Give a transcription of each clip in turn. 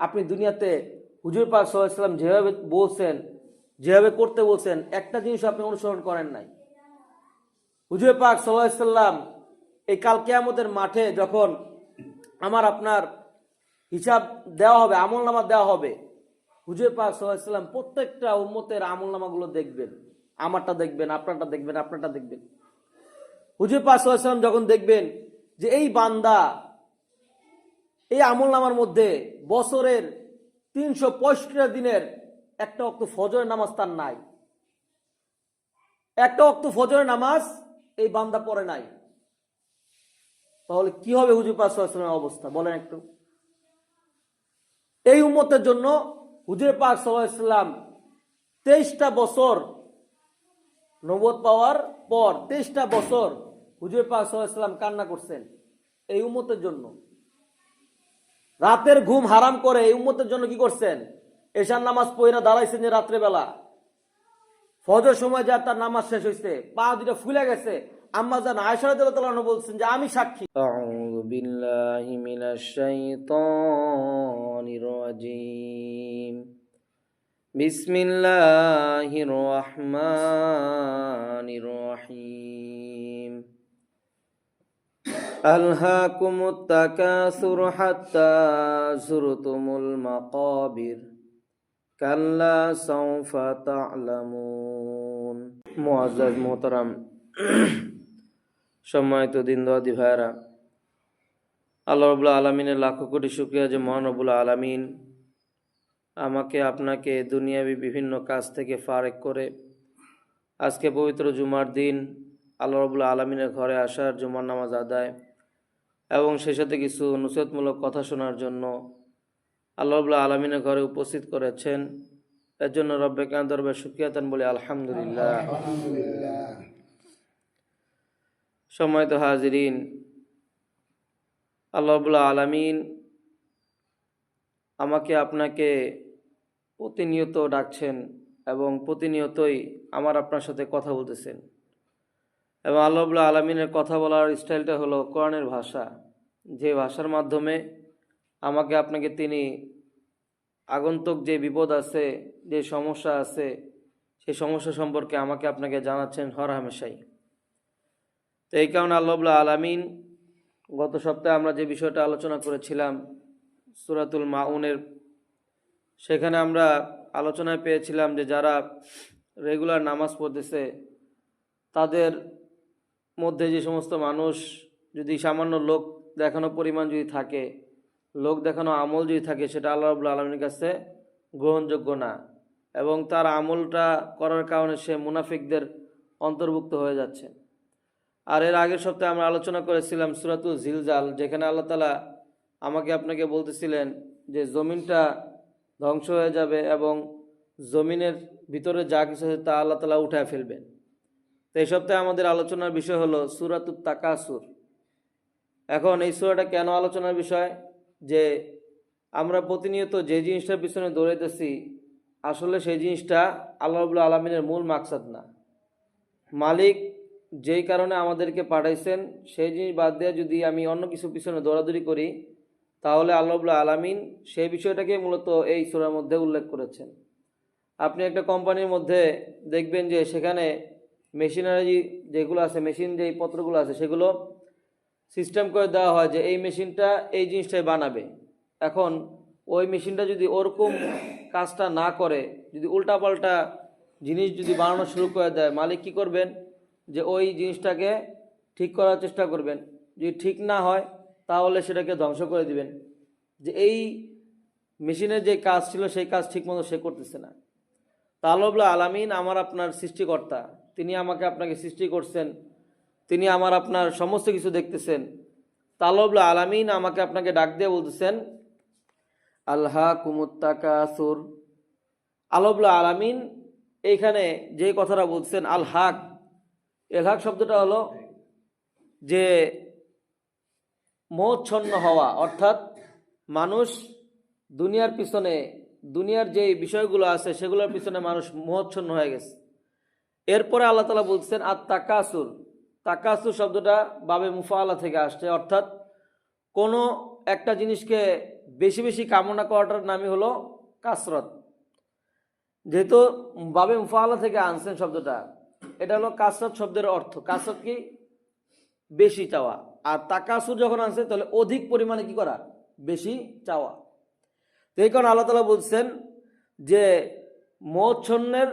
আপনি দুনিয়াতে হুজুর পাক সাল্লাল্লাহু আলাইহি ওয়াসাল্লাম যেভাবে বলছেন, যেভাবে করতে বলছেন, একটা জিনিস আপনি অনুসরণ করেন নাই। হুজুর পাক সাল্লাল্লাহু আলাইহি ওয়াসাল্লাম এই কাল কিয়ামতের মাঠে যখন আমার আপনার হিসাব দেওয়া হবে, আমলনামা দেওয়া হবে, হুজুর পাক সাল্লাল্লাহু আলাইহি ওয়াসাল্লাম প্রত্যেকটা উম্মতের আমলনামাগুলো দেখবেন। আমারটা দেখবেন, আপনারটা দেখবেন, আপনারটা দেখবেন। হুজুর পাক সাল্লাল্লাহু আলাইহি ওয়াসাল্লাম যখন দেখবেন যে এই বান্দা এই আমলনামার মধ্যে বছরের 365 দিনের একটা ওয়াক্ত ফজরের নামাজ তার নাই, একটা ওয়াক্ত ফজরের নামাজ এই বান্দা পড়ে নাই, তাহলে কি হবে হুজুর পাক সাল্লাল্লাহু আলাইহি ওয়াসাল্লামের অবস্থা বলেন একটু। এই উম্মতের জন্য হুজুর পাক সাল্লাল্লাহু আলাইহি ওয়াসাল্লাম 23টা বছর নবুয়ত পাওয়ার পর 23টা বছর হুজুর পাক সাল্লাল্লাহু আলাইহি ওয়াসাল্লাম কান্না করছেন এই উম্মতের জন্য। রাতের ঘুম হারাম করে এই উম্মতের জন্য কি করছেন? এশার নামাজ পড়ে দাঁড়াইছেন যে রাত্রে বেলা, ফজর সময় যা তার নামাজ শেষ হয়েছে, পা দুটো ফুলে গেছে, আম্মা জান আয়েশা রাদিয়াল্লাহু আনহা বলছেন যে আমি সাক্ষী। আউযু বিল্লাহি মিনাশ শাইতানির রাজীম। বিসমিল্লাহির রহমানির রহিম। আলহাকুমুত তাকাসুর হাত্তা যুরতুমুল মাকাবির কাল্লা সাউফা তা'লামুন। মুআজ্জাজ মোহতারাম, সম্মানিত দিনদারি ভাইরা, আল্লাহ রাব্বুল আলামিনের লাখো কোটি শুকরিয়া যে মহান রব্বুল আলামিন আমাকে আপনাকে দুনিয়াবি বিভিন্ন কাজ থেকে ফারেক করে আজকে পবিত্র জুমার দিন আল্লাহ রাব্বুল আলামিনের ঘরে আসার, জুমার নামাজ আদায় এবং সেই সাথে কিছু নসিহতমূলক কথা শোনার জন্য আল্লাহ রাব্বুল আলামিনের ঘরে উপস্থিত করেছেন। এর জন্য রব্বে কারিমের দরবারে শুকরিয়া তান বলি আলহামদুলিল্লাহ। সম্মানিত হাজিরিন, আল্লাহ রাব্বুল আলামিন আমাকে আপনাকে প্রতিনিয়ত ডাকছেন এবং প্রতিনিয়তই আমার আপনার সাথে কথা বলতেছেন। এবং আল্লাহ রাব্বুল আলামিনের কথা বলার স্টাইলটা হলো কোরআনের ভাষা, যে ভাষার মাধ্যমে আমাকে আপনাকে তিনি আগন্তুক যে বিপদ আছে, যে সমস্যা আছে, সেই সমস্যা সম্পর্কে আমাকে আপনাকে জানাচ্ছেন হর হামেশাই। তো এই কারণে আল্লাহ রাব্বুল আলামিন গত সপ্তাহে আমরা যে বিষয়টা আলোচনা করেছিলাম সূরাতুল মাউনের, সেখানে আমরা আলোচনায় পেয়েছিলাম যে যারা রেগুলার নামাজ পড়তেছে তাদের মধ্যে যে সমস্ত মানুষ যদি সামান্য লোক দেখানো পরিমাণ যদি থাকে, লোক দেখানো আমল যদি থাকে, সেটা আল্লাহ রাব্বুল আলামিনের কাছে গ্রহণযোগ্য না এবং তার আমলটা করার কারণে সে মুনাফিকদের অন্তর্ভুক্ত হয়ে যাচ্ছে। আর এর আগের সপ্তাহে আমরা আলোচনা করেছিলাম সূরাতুল জিলজাল, যেখানে আল্লাহ তাআলা আমাকে আপনাকে বলতেছিলেন যে জমিনটা ধ্বংস হয়ে যাবে এবং জমিনের ভিতরে যা কিছু আছে তা আল্লাহ তাআলা উঠায় ফেলবেন। তো এই সপ্তাহে আমাদের আলোচনার বিষয় হলো সূরাতুত তাকাসুর। এখন এই সূরাটা কেন আলোচনার বিষয়? যে আমরা প্রতিনিয়ত যে জিনিসটার পিছনে দৌড়াইতেছি আসলে সেই জিনিসটা আল্লাহ রাব্বুল আলামিনের মূল মাকসাদ না। মালিক যেই কারণে আমাদেরকে পাঠাইছেন সেই জিনিস বাদ দিয়ে যদি আমি অন্য কিছু পিছনে দৌড়াদৌড়ি করি, তাহলে আল্লাহ রাব্বুল আলামিন সেই বিষয়টাকে মূলত এই সূরার মধ্যে উল্লেখ করেছেন। আপনি একটা কোম্পানির মধ্যে দেখবেন যে সেখানে মেশিনারি যেগুলো আছে, মেশিন যেই পত্রগুলো আছে, সেগুলো সিস্টেম করে দেওয়া হয় যে এই মেশিনটা এই জিনিসটাই বানাবে। এখন ওই মেশিনটা যদি ওরকম কাজটা না করে, যদি উল্টাপাল্টা জিনিস যদি বানানো শুরু করে দেয়, মালিক কী করবেন? যে ওই জিনিসটাকে ঠিক করার চেষ্টা করবেন। যদি ঠিক না হয় তাহলে সেটাকে ধ্বংস করে দিবেন, যে এই মেশিনের যে কাজ ছিল সেই কাজ ঠিকমতো সে করতেছে না। তা আল্লাহ রাব্বুল আলামিন আমার আপনার সৃষ্টিকর্তা, তিনি আমাকে আপনাকে সৃষ্টি করছেন, তিনি আমার আপনার সমস্ত কিছু দেখতেছেন। তা আল্লাহ রাব্বুল আলামিন আমাকে আপনাকে ডাক দিয়ে বলতেছেন আলহাকুমুত তাকাসুর। আল্লাহ রাব্বুল আলামিন এইখানে যে কথাটা বলছেন আল হাক, এল হাক শব্দটা হলো যে মোহচ্ছন্ন হওয়া, অর্থাৎ মানুষ দুনিয়ার পিছনে, দুনিয়ার যে বিষয়গুলো আছে সেগুলোর পিছনে মানুষ মোহচ্ছন্ন হয়ে গেছে। এরপরে আল্লাহ তাআলা বলছেন আত তাকাসুর। তাকাসুর শব্দটা বাবে মুফাআলা থেকে আসছে, অর্থাৎ কোনো একটা জিনিসকে বেশি বেশি কামনা করাটার নামই হলো কাসরত। যেহেতু বাবে মুফাআলা থেকে আনছেন শব্দটা, এটা হলো কাসরত শব্দের অর্থ। কাসরত কি? বেশি চাওয়া। আর তাকাসুর যখন আনছে তাহলে অধিক পরিমাণে কি করা? বেশি চাওয়া। তো এই কারণে আল্লাহ তাআলা বলছেন যে মোহচ্ছন্নের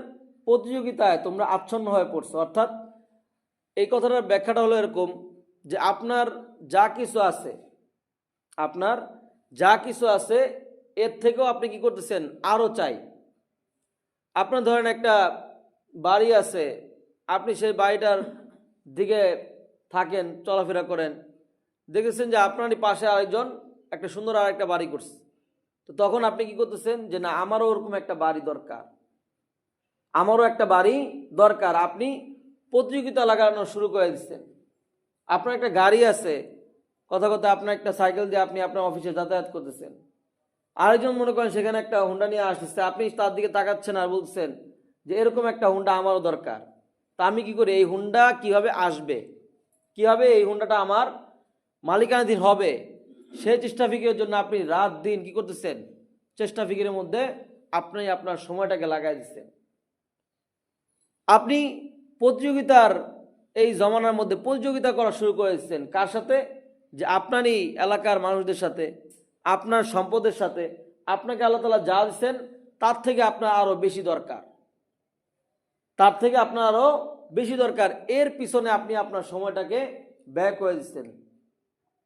প্রতিযোগিতায় তোমরা আচ্ছন্ন হয়ে পড়ছো। অর্থাৎ এই কথাটার ব্যাখ্যাটা হলো এরকম যে আপনার যা কিছু আছে, আপনার যা কিছু আছে এর থেকেও আপনি কি করতেছেন? আরও চাই। আপনার ধরেন একটা বাড়ি আছে, আপনি সেই বাড়িটার দিকে থাকেন, চলাফেরা করেন, দেখেছেন যে আপনারই পাশে আরেকজন একটা সুন্দর আর একটা বাড়ি করছে। তো তখন আপনি কি করতেছেন? যে না, আমারও ওরকম একটা বাড়ি দরকার, আমারও একটা বাড়ি দরকার। আপনি প্রতিযোগিতা লাগানো শুরু করে দিচ্ছেন। আপনার একটা গাড়ি আছে, কথা কথা আপনার একটা সাইকেল দিয়ে আপনি আপনার অফিসে যাতায়াত করতেছেন। আরেকজন মনে করেন সেখানে একটা হুন্ডা নিয়ে আসতেছে, আপনি তার দিকে তাকাচ্ছেন আর বলছেন যে এরকম একটা হুন্ডা আমারও দরকার। তা আমি কি করি? এই হুন্ডা কিভাবে আসবে, কিভাবে এই হুন্ডাটা আমার মালিকানাধীন হবে, সেই চেষ্টা ফিকিরের জন্য আপনি রাত দিন কি করতেছেন? চেষ্টা ফিকিরের মধ্যে আপনি আপনার সময়টাকে লাগাই দিচ্ছেন। আপনি প্রতিযোগিতার এই জমানার মধ্যে প্রতিযোগিতা করা শুরু করে দিচ্ছেন। কার সাথে? যে আপনারই এলাকার মানুষদের সাথে, আপনার সম্পদের সাথে। আপনাকে আল্লাহ তাআলা যা দিচ্ছেন তার থেকে আপনার আরও বেশি দরকার, তার থেকে আপনার আরও বেশি দরকার। এর পিছনে আপনি আপনার সময়টাকে ব্যয় করে দিচ্ছেন।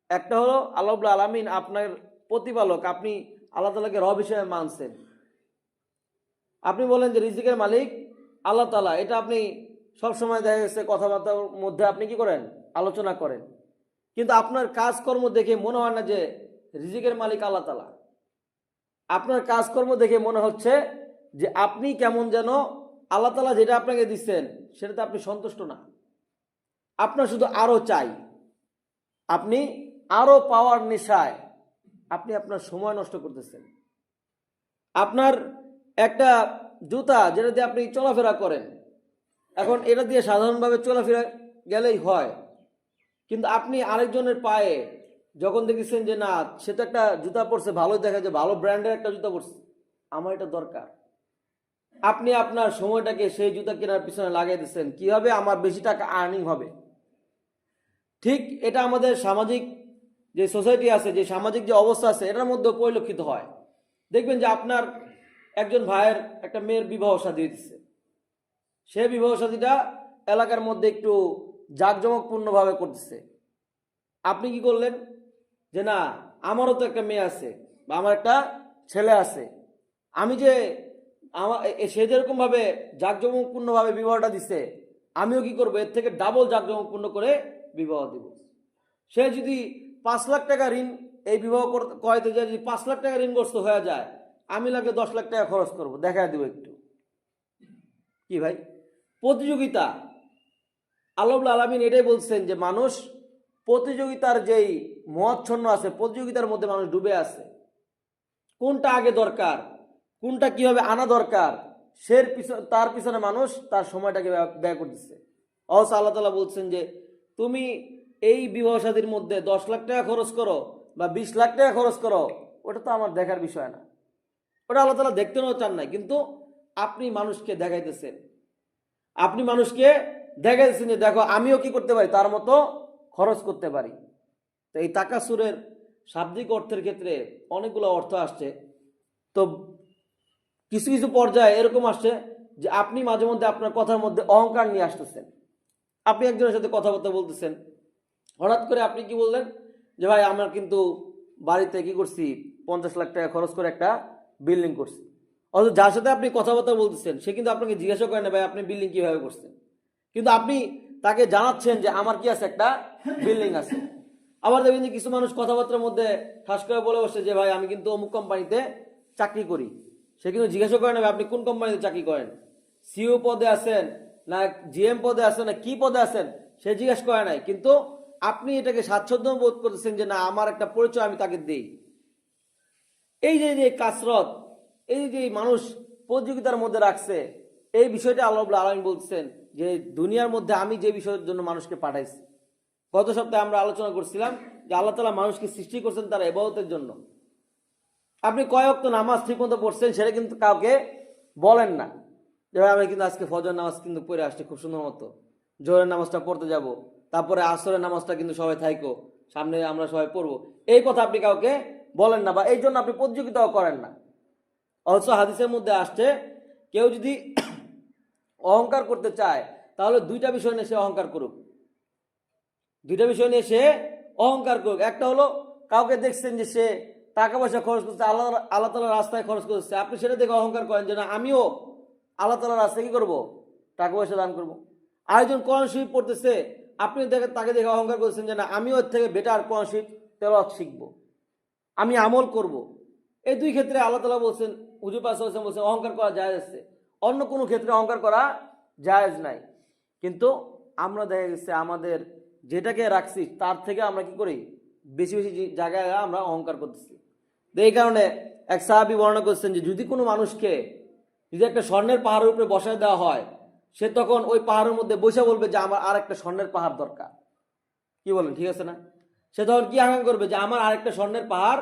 একটা হলো আল্লাহ রাব্বুল আলামিন আপনার প্রতিপালক, আপনি আল্লাহ তাআলাকে রব হিসেবে মানছেন। আপনি বলেন যে রিজিকের মালিক আল্লাহ তাআলা, এটা আপনি সবসময় দেখা গেছে কথাবার্তার মধ্যে আপনি কি করেন? আলোচনা করেন। কিন্তু আপনার কাজকর্ম দেখে মনে হয় না যে রিজিকের মালিক আল্লাহ তাআলা। আপনার কাজকর্ম দেখে মনে হচ্ছে যে আপনি কেমন যেন আল্লাহ তাআলা যেটা আপনাকে দিচ্ছেন সেটাতে আপনি সন্তুষ্ট না। আপনার শুধু আরও চাই। আপনি আরও পাওয়ার নেশায় আপনি আপনার সময় নষ্ট করতেছেন। আপনার একটা জুতা যেটা দিয়ে আপনি চলাফেরা করেন, এখন এটা দিয়ে সাধারণভাবে চলাফেরা গেলেই হয়, কিন্তু আপনি আরেকজনের পায়ে যখন দেখেছেন যে না, সে তো একটা জুতা পরছে, ভালো দেখা যায়, ভালো ব্র্যান্ডের একটা জুতা পরছে, আমার এটা দরকার, আপনি আপনার সময়টাকে সেই জুতা কেনার পিছনে লাগিয়ে দিচ্ছেন। কিভাবে আমার বেশি টাকা আর্নিং হবে। ঠিক এটা আমাদের সামাজিক যে সোসাইটি আছে, যে সামাজিক যে অবস্থা আছে, এটার মধ্যে পরিলক্ষিত হয়। দেখবেন যে আপনার একজন ভাইয়ের একটা মেয়ের বিবাহ শাদী দিচ্ছে, সে বিবাহ শাদীটা এলাকার মধ্যে একটু জাঁকজমকপূর্ণভাবে করতেছে। আপনি কি করলেন? যে না, আমারও তো একটা মেয়ে আছে বা আমার একটা ছেলে আছে, আমি যে আমার সে যেরকমভাবে জাঁকজমকপূর্ণভাবে বিবাহটা দিচ্ছে, আমিও কি করবো? এর থেকে ডাবল জাঁকজমকপূর্ণ করে বিবাহ দিব। সে যদি 5 লাখ টাকা ঋণ এই বিবাহ করাইতে যায়, যদি 5 লাখ টাকা ঋণগ্রস্ত হয়ে যায়, আমি লাগে 10 লাখ টাকা খরচ করবো, দেখা দিব একটু। কি ভাই? প্রতিযোগিতা। আল্লাহ রাব্বুল আলামিন এটাই বলছেন যে মানুষ প্রতিযোগিতার যেই মোহাচ্ছন্ন আছে, প্রতিযোগিতার মধ্যে মানুষ ডুবে আছে। কোনটা আগে দরকার, কোনটা কিভাবে আনা দরকার, তার পিছনে মানুষ তার সময়টাকে ব্যয় করতেছে। অবশ্য আল্লাহ তাআলা বলছেন যে তুমি এই বিবাহ শাদীর মধ্যে 10 লাখ টাকা খরচ করো বা 20 লাখ টাকা খরচ করো, ওটা তো আমার দেখার বিষয় না, ওটা আল্লাহ তাআলা দেখতেও চান না, কিন্তু আপনি মানুষকে দেখাইতেছেন। আপনি মানুষকে দেখাইতেছেন যে দেখো আমিও কি করতে পারি, তার মতো খরচ করতে পারি। তো এই তাকাসুরের শাব্দিক অর্থের ক্ষেত্রে অনেকগুলো অর্থ আসছে। তো কিছু কিছু পর্যায়ে এরকম আসছে যে আপনি মাঝে মধ্যে আপনার কথার মধ্যে অহংকার নিয়ে আসতেছেন। আপনি একজনের সাথে কথাবার্তা বলতেছেন, হঠাৎ করে আপনি কি বললেন যে ভাই আমার কিন্তু বাড়িতে কি করছি, 50 লাখ টাকা খরচ করে একটা বিল্ডিং করছি। অথচ যার সাথে আপনি কথাবার্তা বলতেছেন সে কিন্তু আপনাকে জিজ্ঞাসা করেন না ভাই আপনি বিল্ডিং কিভাবে করছেন, কিন্তু আপনি তাকে জানাচ্ছেন যে আমার কি আছে, একটা বিল্ডিং আছে। আবার দেখবেন যে কিছু মানুষ কথাবার্তার মধ্যে ঠাস করে বলে বসে যে ভাই আমি কিন্তু অমুক কোম্পানিতে চাকরি করি। সে কিন্তু জিজ্ঞাসা করে না আপনি কোন কোম্পানিতে চাকরি করেন, সিইও পদে আছেন না জিএম পদে আছেন না কি পদে আছেন, সে জিজ্ঞাসা করে নাই, কিন্তু আপনি এটাকে স্বাচ্ছন্দ্য বোধ করতেছেন যে না আমার একটা পরিচয় আমি তাকে দিই। এই যে কাসরত, এই যে মানুষ প্রতিযোগিতার মধ্যে রাখছে, এই বিষয়টা আল্লাহ রাব্বুল আলামিন বলছেন যে দুনিয়ার মধ্যে আমি যে বিষয়ের জন্য মানুষকে পাঠাইছি। গত সপ্তাহে আমরা আলোচনা করছিলাম যে আল্লাহ তাআলা মানুষকে সৃষ্টি করছেন তার ইবাদতের জন্য। আপনি কয় ওয়াক্ত নামাজ ঠিক মতো পড়ছেন সেটা কিন্তু কাউকে বলেন না, যে ভাই আমি কিন্তু আজকে ফজর নামাজ কিন্তু পড়ে আসছি খুব সুন্দর মতো, জোহরের নামাজটা পড়তে যাব, তারপরে আসরের নামাজটা কিন্তু সবাই থাইকো, সামনে আমরা সবাই পড়বো, এই কথা আপনি কাউকে বলেন না, বা এই জন্য আপনি প্রতিযোগিতাও করেন না। অথচ হাদিসের মধ্যে আসছে কেউ যদি অহংকার করতে চায় তাহলে দুইটা বিষয় নিয়ে সে অহংকার করুক, দুইটা বিষয় নিয়ে সে অহংকার করুক। একটা হলো কাউকে দেখছেন যে সে টাকা পয়সা খরচ করছে, আল্লাহ আল্লাহ তাআলার রাস্তায় খরচ করছে, আপনি সেটা দেখে অহংকার করেন যে না আমিও আল্লাহ তাআলার রাস্তায় কি করবো, টাকা পয়সা দান করবো। আরেকজন কোরআন শরীফ পড়তেছে, আপনি দেখে তাকে দেখে অহংকার করছেন যে না আমিও এর থেকে বেটার কোরআন শরীফ তেলাওয়াত শিখবো, আমি আমল করব। এই দুই ক্ষেত্রে আল্লাহ তাআলা বলছেন, হুজুর পাক সাল্লাল্লাহু আলাইহি ওয়াসাল্লাম বলছেন অহংকার করা জায়েজ আছে, অন্য কোনো ক্ষেত্রে অহংকার করা জায়েজ নাই। কিন্তু আমরা দেখা গেছে আমাদের যেটাকে রাখছি তার থেকে আমরা কি করি, বেশি বেশি জায়গায় আমরা অহংকার করতেছি। তো এই কারণে এক সাহাবী বর্ণনা করছেন যে যদি কোনো মানুষকে যদি একটা স্বর্ণের পাহাড়ের উপরে বসায় দেওয়া হয়, সে তখন ওই পাহাড়ের মধ্যে বসে বলবে যে আমার আর একটা স্বর্ণের পাহাড় দরকার। কি বলেন, ঠিক আছে না? সে তখন কি আকাঙ্ক্ষা করবে যে আমার আরেকটা স্বর্ণের পাহাড়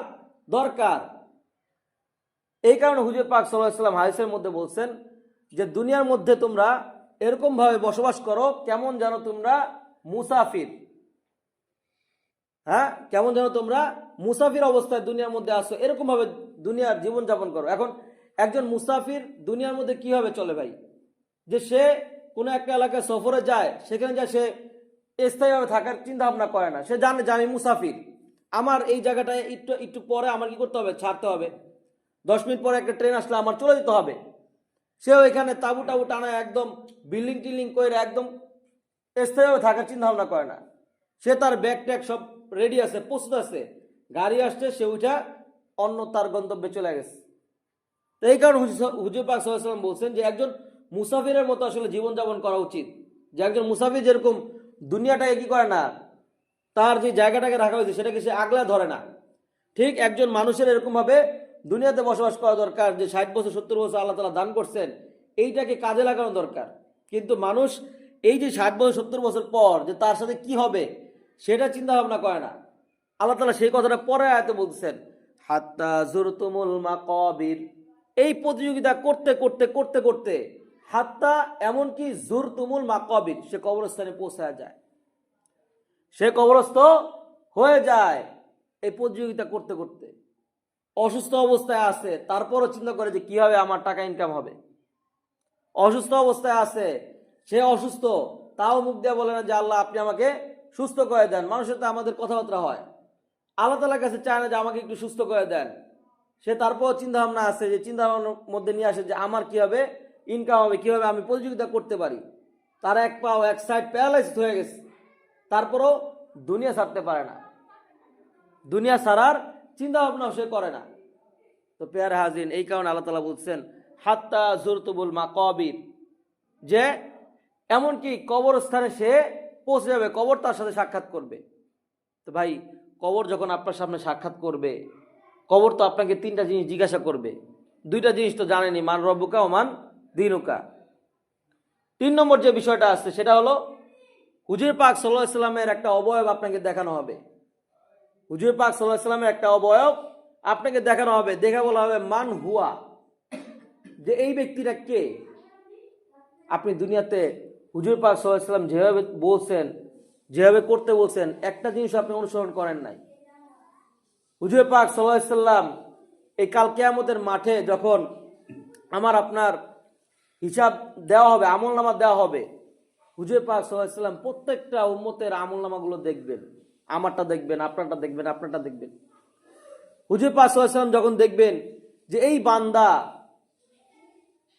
দরকার। এই কারণে হুজুর পাক সাল্লাল্লাহু আলাইহি ওয়াসাল্লাম হাদিসের মধ্যে বলছেন যে দুনিয়ার মধ্যে তোমরা এরকম ভাবে বসবাস করো কেমন যেন তোমরা মুসাফির, হ্যাঁ কেমন যেন তোমরা মুসাফির অবস্থায় দুনিয়ার মধ্যে আসো, এরকম ভাবে দুনিয়ার জীবন যাপন করো। এখন একজন মুসাফির দুনিয়ার মধ্যে কিভাবে চলে ভাই, যে সে কোনো একটা এলাকায় সফরে যায়, সেখানে যায় সে স্থায়ীভাবে থাকার চিন্তা ভাবনা করে না, সে জানে যে আমি মুসাফির, আমার এই জায়গাটায় একটু একটু পরে আমার কি করতে হবে, ছাড়তে হবে, 10 মিনিট পরে একটা ট্রেন আসলে আমার চলে যেতে হবে। সেও এখানে তাবু টাবু টানা একদম বিল্ডিং টিল্ডিং করে একদম স্থায়ীভাবে থাকার চিন্তা ভাবনা করে না, সে তার ব্যাগ ট্যাগ সব রেডি আছে, প্রস্তুত আছে, গাড়ি আসছে সে উঠা অন্য তার গন্তব্যে চলে গেছে। তো এই কারণে হুজুর পাক সাল্লাল্লাহু আলাইহি ওয়াসাল্লাম বলছেন যে একজন মুসাফিরের মতো আসলে জীবনযাপন করা উচিত, যে একজন মুসাফির যেরকম দুনিয়াটাকে কি করে না, তার যে জায়গাটাকে রাখা হয়েছে সেটাকে সে আগলা ধরে না, ঠিক একজন মানুষের এরকম ভাবে দুনিয়াতে বসবাস করা দরকার, যে 60 বছর 70 বছর আল্লাহ তাআলা দান করছেন এইটাকে কাজে লাগানো দরকার। কিন্তু মানুষ এই যে 60 বছর 70 বছর পর যে তার সাথে কি হবে সেটা চিন্তা ভাবনা করে না। আল্লাহ তাআলা সেই কথাটা পরে আয়াতে বলছেন, হাত্তা জুরতুমুল মাকাবির, এই প্রতিযোগিতা করতে করতে করতে করতে হাত্তা এমনকি জুরতুমুল মাকাবির, সে কবরস্থানে পৌঁছায় যায়, সে কবরস্থ হয়ে যায় এই প্রতিযোগিতা করতে করতে। অসুস্থ অবস্থায় আছে তারপরও চিন্তা করে যে কিভাবে আমার টাকা ইনকাম হবে, অসুস্থ অবস্থায় আছে, সে অসুস্থ তাও মুখ দিয়ে বলে না যে আল্লাহ আপনি আমাকে সুস্থ করে দেন। মানুষের তো আমাদের কথাবার্তা হয়, আল্লাহ তাআলার কাছে চায় না যে আমাকে একটু সুস্থ করে দেন, সে তারপর চিন্তা ভাবনা আছে, যে চিন্তা ভাবনার মধ্যে নিয়ে আসে যে আমার কিভাবে ইনকাম হবে, কিভাবে আমি প্রতিযোগিতা করতে পারি। তার এক পাও এক সাইড প্যারালাইসড হয়ে গেছে, তারপরও দুনিয়া ছাড়তে পারে না, দুনিয়া ছাড়ার চিন্তা ভাবনাও সে করে না। তো পেয়ারে হাজিন, এই কারণে আল্লাহ তাআলা বলছেন হাত্তা জুরতুমুল মাকাবির, যে এমনকি কবরস্থানে সে পৌঁছে যাবে, কবর তার সাথে সাক্ষাৎ করবে। তো ভাই কবর যখন আপনার সামনে সাক্ষাৎ করবে, কবর তো আপনাকে 3টা জিনিস জিজ্ঞাসা করবে, 2টা জিনিস তো জানেনি, মান রব্বুকা ও মান দীনুকা। 3 নম্বর যে বিষয়টা আছে সেটা হলো হুজুর পাক সাল্লাল্লাহু আলাইহি ওয়াসাল্লামের একটা অবয়ব আপনাকে দেখানো হবে, হুজুর পাক সাল্লাল্লাহু আলাইহি ওয়াসাল্লামের একটা অবয়ব আপনাকে দেখানো হবে, দেখে বলা হবে মান হুয়া, যে এই ব্যক্তিটা কে। আপনি দুনিয়াতে হুজুর পাক সাল্লাল্লাহু আলাইহি ওয়াসাল্লাম যেভাবে বলছেন, যেভাবে করতে বলছেন, একটা জিনিস আপনি অনুসরণ করেন নাই। হুজুর পাক সাল্লাল্লাহু আলাইহি ওয়াসাল্লাম এই কাল কিয়ামতের মাঠে যখন আমার আপনার হিসাব দেওয়া হবে, আমলনামা দেওয়া হবে, হুজুর পাক সাল্লাল্লাহু আলাইহি ওয়াসাল্লাম প্রত্যেকটা উম্মতের আমলনামাগুলো দেখবেন, আমারটা দেখবেন, আপনারটা দেখবেন, আপনারটা দেখবেন। হুজুর পাক সাল্লাল্লাহু আলাইহি ওয়াসাল্লাম যখন দেখবেন যে এই বান্দা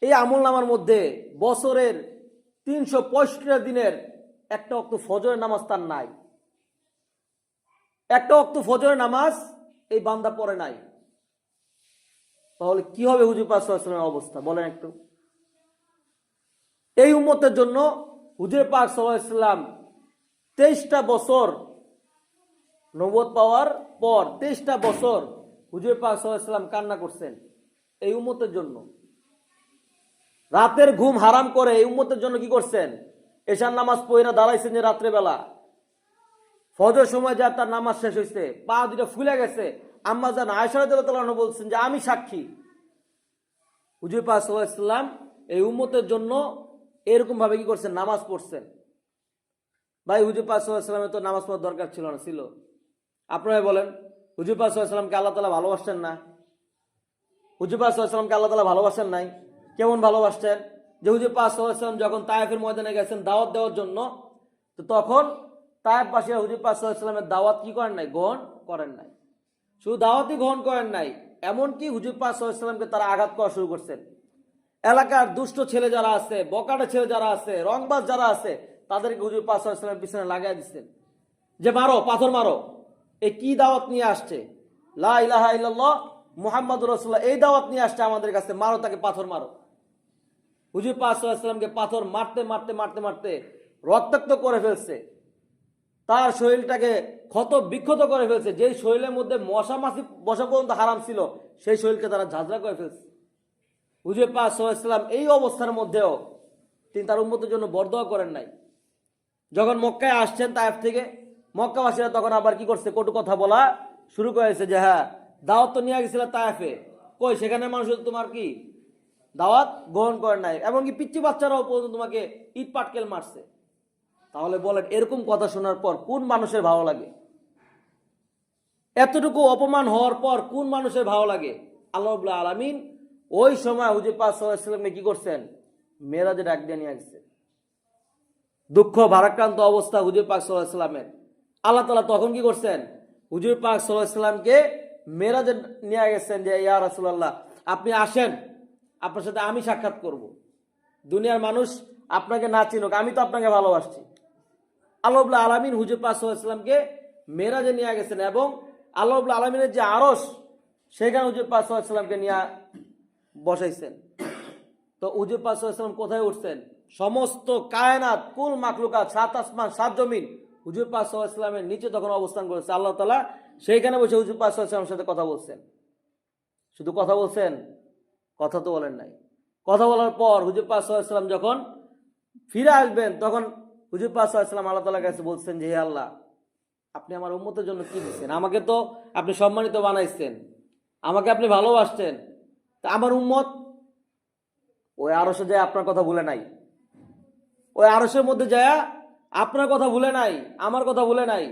এই আমলনামার মধ্যে বছরের 365 দিনের একটা ওয়াক্ত ফজরের নামাজ তার নাই, একটা ওয়াক্ত ফজরের নামাজ এই বান্দা পড়ে নাই, তাহলে কি হবে হুজুর পাক সাল্লাল্লাহু আলাইহি ওয়াসাল্লামের অবস্থা বলেন একটু। এই উম্মতের জন্য হুজুর পাক সাল্লাল্লাহু আলাইহি ওয়াসাল্লাম 23টা বছর নবুয়ত পাওয়ার পর 23টা বছর হুজুর পাক সাল্লাল্লাহু আলাইহি ওয়াসাল্লাম কান্না করছেন এই উম্মতের জন্য, রাতের ঘুম হারাম করে এই উম্মতের জন্য কি করছেন, এশার নামাজ পড়ে দাঁড়াইছেন যে রাত্রে বেলা, ফজর সময় যা তার নামাজ শেষ হয়েছে, পা দুটো ফুলে গেছে, আম্মা জান আয়েশা রাদিয়াল্লাহু আনহা বলছেন যে আমি সাক্ষী, হুজুর পাক সাল্লাল্লাহু আলাইহি ওয়াসাল্লাম এই উম্মতের জন্য এরকম ভাবে কি করছেন, নামাজ পড়ছেন। ভাই হুজুর পাক সাল্লাল্লাহু আলাইহি ওয়াসাল্লামের তো নামাজ পড়ার দরকার ছিল না, ছিল? আপনারা বলেন, হুজুর পাক সাল্লাল্লাহু আলাইহি ওয়াসাল্লামকে আল্লাহ তাআলা ভালোবাসতেন না? হুজুর পাক সাল্লাল্লাহু আলাইহি ওয়াসাল্লামকে আল্লাহ তাআলা ভালোবাসেন নাই? কেমন ভালোবাসতেন? যে হুজুর পাক সাল্লাল্লাহু আলাইহি ওয়াসাল্লাম যখন তায়েফের ময়দানে গেছেন দাওয়াত দেওয়ার জন্য, তো তখন তায়েফবাসীরা হুজুর পাক সাল্লাল্লাহু আলাইহি ওয়াসাল্লামের দাওয়াত কি করেন নাই? গ্রহণ করেন নাই। শুধু দাওয়াতই গ্রহণ করেন নাই, এমনকি হুজুর পাক সাল্লাল্লাহু আলাইহি ওয়াসাল্লামকে তারা আঘাত করা শুরু করছেন। এলাকার দুষ্ট ছেলে যারা আছে, বকাটে ছেলে যারা আছে, রংবাজ যারা আছে, তাদেরকে হুজুর পাক সাল্লাল্লাহু আলাইহি ওয়াসাল্লামের পিছনে লাগাই দিচ্ছেন যে মারো, পাথর মারো। এই কি দাওয়াত নিয়ে আসছে? লা ইলাহা ইল্লাল্লাহ মুহাম্মাদুর রাসূলুল্লাহ, এই দাওয়াত নিয়ে আসছে আমাদের কাছে, মারো তাকে, পাথর মারো। হুজুর পাক সাল্লাল্লাহু আলাইহি ওয়াসাল্লামকে পাথর মারতে মারতে মারতে মারতে রক্তাক্ত করে ফেলছে, তার শরীরটাকে ক্ষত বিক্ষত করে ফেলছে। যেই শরীরের মধ্যে মশা মাছি বসা পর্যন্ত হারাম ছিল, সেই শরীরকে তারা ঝাঁঝরা করে ফেলছে। হুজুর পাক সাল্লাল্লাহু আলাইহি ওয়াসাল্লাম এই অবস্থার মধ্যেও তিনি তার উম্মতের জন্য বরদোয়া করেন নাই। যখন মক্কায় আসছেন তায়েফ থেকে, মক্কাবাসীরা তখন আবার কি করছে, কটু কথা বলা শুরু করেছে যে হ্যাঁ দাওয়াত তো নিয়ে গেছিল তায়েফে, কই সেখানে মানুষ তোমার কি দাওয়াত গ্রহণ করে নাই, এমনকি পিচ্চি বাচ্চারাও পর্যন্ত তোমাকে ইট পাটকেল মারছে। তাহলে বলেন, এরকম কথা শোনার পর কোন মানুষের ভালো লাগে? এতটুকু অপমান হওয়ার পর কোন মানুষের ভালো লাগে? আল্লাহ রাব্বুল আলামিন ওই সময় হুজুর পাক সাল্লাল্লাহু আলাইহি ওয়াসাল্লামকে কি করছেন, মেরাজে ডাক দিয়ে নিয়ে গেছে। দুঃখ ভারাক্রান্ত অবস্থা হুজুর পাক সাল্লাল্লাহু আলাইহি ওয়াসাল্লামের। আল্লাহ তাআলা তখন কি করছেন, হুজুর পাক সাল্লাল্লাহু আলাইহি ওয়াসাল্লামকে মেরাজে নিয়ে গেছেন যে ইয়া রাসূলুল্লাহ আপনি আসেন, আপনার সাথে আমি সাক্ষাৎ করব। দুনিয়ার মানুষ আপনাকে না চিনুক, আমি তো আপনাকে ভালোবাসছি। আল্লাহ রাব্বুল আলামিন হুজুর পাক সাল্লাল্লাহু আলাইহি ওয়াসাল্লামকে মেরাজে নিয়ে গেছেন এবং আল্লাহ রাব্বুল আলামিনের যে আরশ, সেখানে হুজুর পাক সাল্লাল্লাহু আলাইহি ওয়াসাল্লামকে নিয়ে বসাইছেন। তো হুজুর পাক সাল্লাল্লাহু আলাইহি ওয়াসাল্লাম কোথায় উঠছেন? সমস্ত কায়নাত, কুল মাখলুকাত, সাত আসমান সাত জমিন হুজুর পাক সাল্লাল্লাহু আলাইহি ওয়াসাল্লামের নিচে তখন অবস্থান করেছে। আল্লাহ তাআলা সেইখানে বসে হুজুর পাক সাল্লাল্লাহু আলাইহি ওয়াসাল্লামের সাথে কথা বলছেন। শুধু কথা বলছেন? কথা তো বলেন নাই। কথা বলার পর হুজুর পাক সাল্লাল্লাহু আলাইহি ওয়াসাল্লাম যখন ফিরে আসবেন, তখন হুজুর পাক সাল্লাল্লাহু আলাইহি ওয়াসাল্লাম আল্লাহ তাআলার কাছে বলছেন যে হে আল্লাহ, আপনি আমার উম্মতের জন্য কি দিচ্ছেন? আমাকে তো আপনি সম্মানিত বানাইছেন, আমাকে আপনি ভালোবাসছেন, তা আমার উম্মত ওই আরশে যায় আপনার কথা ভুলে নাই, ওই আরশের মধ্যে যায় আপনার কথা ভুলে নাই, আমার কথা ভুলে নাই।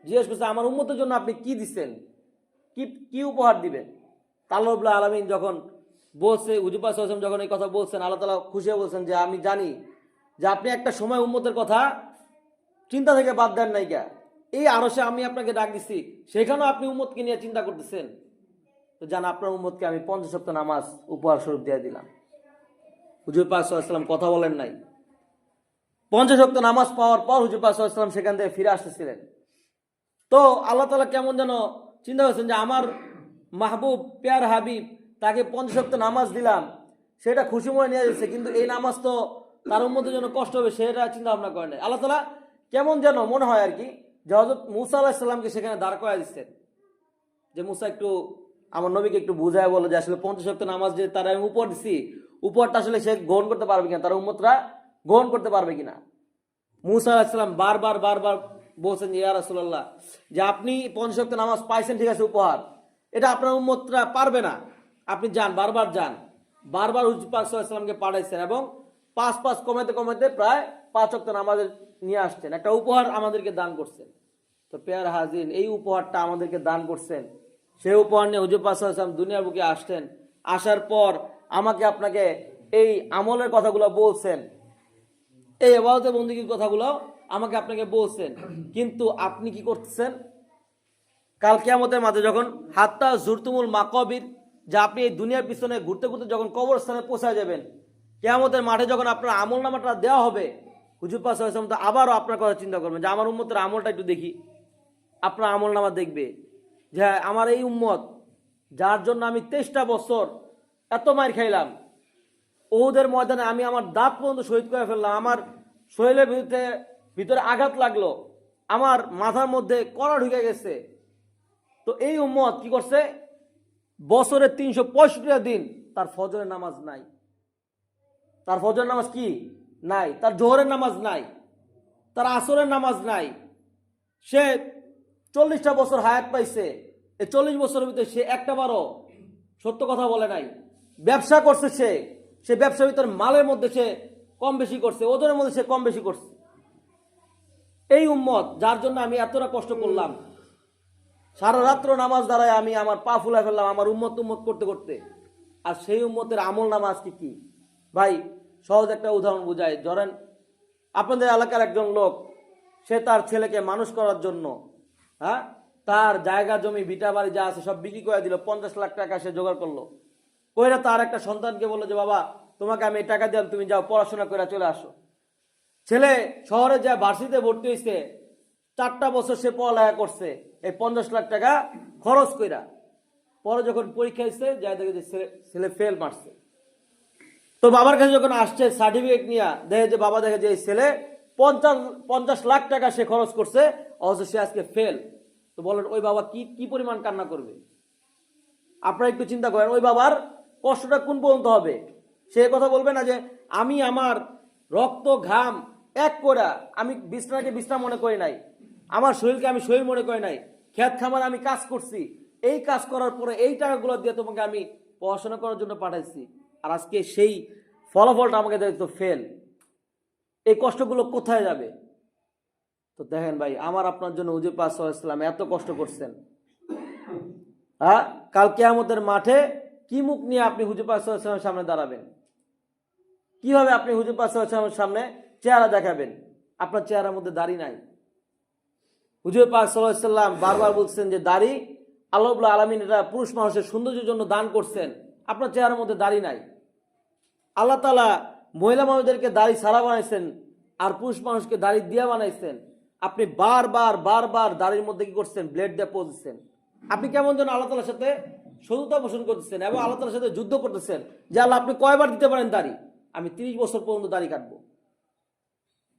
জিজ্ঞেস করছে আমার উম্মতের জন্য আপনি কি দিচ্ছেন, কি কি উপহার দিবেন? আল্লাহ রাব্বুল আলামিন যখন বলছে, হুজুর পাক সাল্লাল্লাহু আলাইহি ওয়াসাল্লাম যখন এই কথা বলছেন, আল্লাহ তাআলা খুশি হয়ে বলছেন যে আমি জানি যে আপনি একটা সময় উম্মতের কথা চিন্তা থেকে বাদ দেন নাই কে, এই আরশে আমি আপনাকে ডাক দিচ্ছি, সেখানেও আপনি উম্মতকে নিয়ে চিন্তা করতেছেন। তো জান আপনার উম্মতকে আমি 50 ওয়াক্ত নামাজ উপহার স্বরূপ দিয়ে দিলাম। হুজুর পাক সাল্লাল্লাহু আলাইহি ওয়াসাল্লাম কথা বলেন নাই। 50 ওয়াক্ত নামাজ পাওয়ার পর হুজুর পাক সাল্লাল্লাহু আলাইহি ওয়াসাল্লাম সেখান থেকে ফিরে আসতেছিলেন। তো আল্লাহ তাআলা কেমন যেন চিন্তা করেছেন যে আমার মাহবুব প্যার হাবিব, তাকে 50 ওয়াক্ত নামাজ দিলাম, সেটা খুশি মনে নিয়ে যাচ্ছে, কিন্তু এই নামাজ তো তার উম্মতের জন্য কষ্ট হবে, সেটা চিন্তা ভাবনা করে নাই। আল্লাহ তাআলা কেমন যেন মনে হয় আর কি, যে হযরত মুসা আলাইহিস সালামকে সেখানে দাঁড় করায় দিচ্ছেন, যে মুসা একটু আমার নবীকে একটু বুঝায় বলো যে আসলে 50 ওয়াক্ত নামাজ যে তারা আমি উপহার দিচ্ছি, উপহারটা আসলে সে গ্রহণ করতে পারবে কিনা, তার উম্মতরা গ্রহণ করতে পারবে কিনা। মুসা আলাইহিস সালাম বারবার বারবার বলছেন যে ইয়া রাসূলুল্লাহ, যে আপনি 50 ওয়াক্ত নামাজ পাইছেন, ঠিক আছে, উপহার, এটা আপনার উম্মতরা পারবে না, আপনি যান, বারবার যান। বারবার হুজুর পাক সাল্লাল্লাহু আলাইহি ওয়াসাল্লামকে পাঠাইছেন এবং 5 কমাতে কমাতে প্রায় 5 ওয়াক্ত নামাজে নিয়ে আসছেন, একটা উপহার আমাদেরকে দান করছেন। তো পেয়ার হাজির, এই উপহারটা আমাদেরকে দান করছেন, সেই উপহার নিয়ে হুজুর পাক সাল্লাল্লাহু আলাইহি ওয়াসাল্লাম দুনিয়ার বুকে আসছেন। আসার পর আমাকে আপনাকে এই আমলের কথাগুলো বলছেন, এই ইবাদত বন্দেগীর কথাগুলো আমাকে আপনাকে বলছেন, কিন্তু আপনি কি করতেছেন? কাল কিয়ামতের মাঝে যখন হাত্তা জুরতুমুল মাকাবির, যে আপনি এই দুনিয়ার পিছনে ঘুরতে ঘুরতে যখন কবরস্থানে পৌঁছায় যাবেন, কিয়ামতের মাঠে যখন আপনার আমল নামাটা দেওয়া হবে, হুজুর পাক সাল্লাল্লাহু আলাইহি ওয়াসাল্লাম তো আবারও আপনার কথা চিন্তা করবেন যে আমার উম্মতের আমলটা একটু দেখি। আপনার আমল নামা দেখবে যে আমার এই উম্মত, যার জন্য আমি 23টা বছর এত মার খাইলাম, ওহুদের ময়দানে আমি আমার দাঁত পর্যন্ত শহীদ করে ফেললাম, আমার শরীরের ভিতরে আঘাত লাগলো, আমার মাথার মধ্যে কড়া ঢুকে গেছে, তো এই উম্মত কি করছে? বছরে 365 দিন তার ফজরের নামাজ নাই, তার ফজরের নামাজ কি নাই, তার জোহরের নামাজ নাই, তার আসরের নামাজ নাই। সে 40টা বছর হায়াত পাইছে, এই 40 বছরের ভিতরে সে একটা বারও সত্য কথা বলে নাই। ব্যবসা করছে সে ব্যবসার ভিতরে মালের মধ্যে সে কম বেশি করছে, ওজনের মধ্যে সে কম বেশি করছে। এই উম্মত যার জন্য আমি এতটা কষ্ট করলাম, সারা রাত্র নামাজ দাঁড়ায় আমি আমার পা ফুলা ফেললাম আমার উম্মত করতে করতে, আর সেই উম্মতের আমল নামা আজকে কি? ভাই সহজ একটা উদাহরণ বুঝাই। ধরেন আপনাদের এলাকার একজন লোক, সে তার ছেলেকে মানুষ করার জন্য তার জায়গা জমি ভিটা বাড়ি যা আছে সব বিক্রি করে দিল, 50 লাখ টাকা সে জোগাড় করলো। কইরা তার একটা সন্তানকে বললো যে বাবা তোমাকে আমি এই টাকা দিলাম, তুমি যাও পড়াশোনা করে চলে আসো। ছেলে শহরে যা ভার্সিটিতে ভর্তি হয়েছে, 4টা বছর সে পড়ালেখা করছে এই 50 লাখ টাকা খরচ কইরা। পরে যখন পরীক্ষা হয়েছে যাই দেখে যে ছেলে ফেল মারছে। তো বাবার কাছে যখন আসছে সার্টিফিকেট নিয়ে, দেখে যে বাবা দেখে যে এই ছেলে 50 লাখ টাকা সে খরচ করছে, অথচ সে আজকে ফেল। তো বলেন ওই বাবা কি পরিমাণ কান্না করবে? আপনারা একটু চিন্তা করেন ওই বাবার কষ্টটা কোন পর্যন্ত হবে। সে কথা বলবে না যে আমি আমার রক্ত ঘাম এক করে আমি বিছনাকে বিছনা মনে করি নাই, আমার শরীরকে আমি শরীর মনে করি নাই, খেত খামার আমি কাজ করছি, এই কাজ করার পরে এই টাকাগুলো দিয়ে তোমাকে আমি পড়াশোনা করার জন্য পাঠাইছি, আর আজকে সেই ফলাফলটা আমাকে দেখতো ফেল। এই কষ্টগুলো কোথায় যাবে? তো দেখেন ভাই, আমার আপনার জন্য হুজুর পাক সাল্লাল্লাহু আলাইহি ওয়াসাল্লাম এত কষ্ট করছেন, কাল কিয়ামতের মাঠে কি মুখ নিয়ে আপনি হুজুর পাক সাল্লাল্লাহু আলাইহি ওয়াসাল্লামের সামনে দাঁড়াবেন? কিভাবে আপনি হুজুর পাক সাল্লাল্লাহু আলাইহি ওয়াসাল্লামের সামনে চেহারা দেখাবেন? আপনার চেহারার মধ্যে দাড়ি নাই। হুজুর পাক সাল্লাল্লাহু আলাইহি ওয়াসাল্লাম বারবার বলছেন যে দাড়ি আল্লাহ রাব্বুল আলামিন এটা পুরুষ মানুষের সৌন্দর্যের জন্য দান করছেন, আপনার চেহারার মধ্যে দাড়ি নাই। আল্লাহ তাআলা মহিলা মানুষদেরকে দাড়ি ছাড়া বানাইছেন আর পুরুষ মানুষকে দাড়ি দিয়া বানাইছেন। আপনি বারবার দাড়ির মধ্যে কি করছেন? ব্লেড দিয়ে পৌঁছছেন। আপনি কেমন যেন আল্লাহ তাআলার সাথে শত্রুতা পোষণ করতেছেন এবং আল্লাহ তাআলার সাথে যুদ্ধ করতেছেন যে আল্লাহ আপনি কয়বার দিতে পারেন দাড়ি? আমি 30 বছর পর্যন্ত দাড়ি কাটবো।